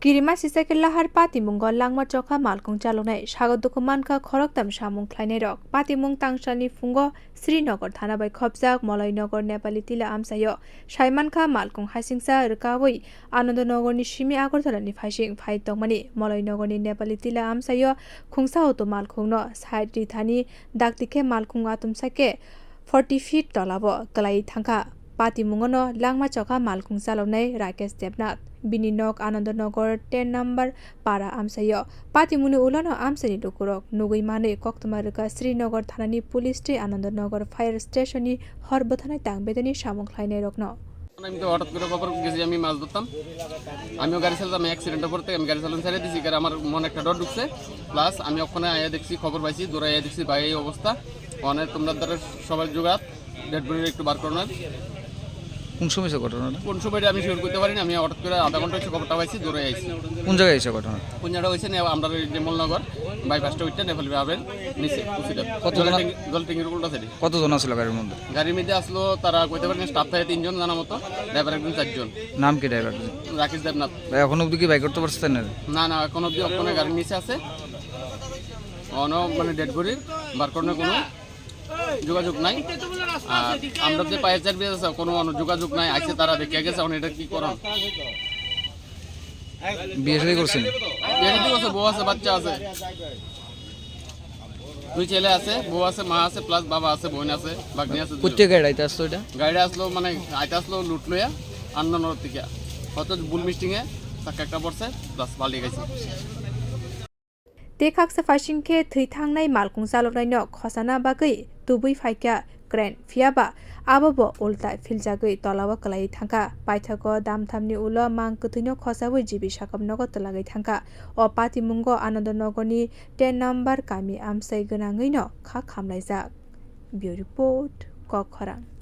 Kirima sisake lahar patimwng langma chokha malkung chalonai sagodoko manka khoroktam samung khlainai rok patimwng tangsalni fungo Srinagar thana bai khopjak Malainagar Nepali tila amsayo saimankha malkung haisingsa rwkawi Anandanagarni simi Agartalani phaising phai tongmani Malainagarni Nepali tila amsayo khungsa auto malkungno side rithani daktikhe malkung atumsake 40 feet tolabo klai thangka patimwngno langma chokha malkung chalonai Rakesh Devnath bini nok Anandanagar 10 number para amsayo patimuni ulano amsani lukurok nugui mane koktoma rwka Srinagar thanani police te Anandanagar fire station ni horbathanai tangbedani samung khlainai rokno আমি তো হঠাৎ করে খবর গেছি আমি মাছ ধরতাম আমিও গাড়ি চালাতাম অ্যাক্সিডেন্টে পড়তে আমি গাড়ি চালানো ছেড়ে দিছি কারণ আমার মনে একটা ডর ঢুকছে প্লাস আমি ওখানে আয়া দেখছি খবর পাইছি দৌড়ে আয়া দেখছি ভাই এই অবস্থা অনেক তোমরা দ্বারা সবাই জোগাত ডেড বডি একটু বার করো না কোন সময় ঘটনাটা কোন সময়টা আমি শিওর করতে পারিনি আমি হঠাৎ করে আধা ঘন্টা হচ্ছে খবরটা পাইছি দৌড়ে আইছি কোন জায়গায় এসে ঘটনা কোন জায়গা হয়েছে আমরা যে মলনগর বাইপাসটা উঠতে নেপালি ভাবেন নিচে উচিত জলটিংয়ের উল্টা সাইডে কতজন আসলো গাড়ির মধ্যে গাড়ির মধ্যে আসলো তারা কইতে পারেন স্টাফ থাকে 3 জন জানা মতো ড্রাইভার একজন 4 জন নাম কি ড্রাইভার রাকেশ দেবনাথ এখন অবধি কি বাইক করতে পারছেন না না এখন অবধি ওখানে গাড়ির নিচে আছে অন মানে ডেড বডির বার করানোর কোনো যোগাযোগ নাই আর আমরা যে পায়ের চার বেজ আছে কোনো যোগাযোগ নাই আছে তারা দেখে গেছে এখন এটা কি করান বিয়ে শাদী করছেন বিয়ে শাদী করছে বউ আছে বাচ্চা আছে দুই ছেলে আছে বউ আছে মা আছে প্লাস বাবা আছে বোন আছে ভাগ্নি আছে কোথা গাড়ি আইতে আসলো এটা গাড়ি আসলো মানে আইতে আসলো লুট লইয়া আন্দানোর থেকে হয়তো বুল মিস্টিংয়ে চাকা একটা পড়ছে প্লাস পালিয়ে গেছে Tekaksa faisingkhe thwi thangnai malkung chalonai no khosana bagui tubui phaikya kren phiaba abobo ulta philjagui tolawa klai thangka paithago damthamni ulo mang kuthino khosabui jibi sakapnogo tlagai thangka o patimwnggo Anandanagarni 10 number kami amsai gwnangui no kha khamlaijak. Bureau report Khoroksa.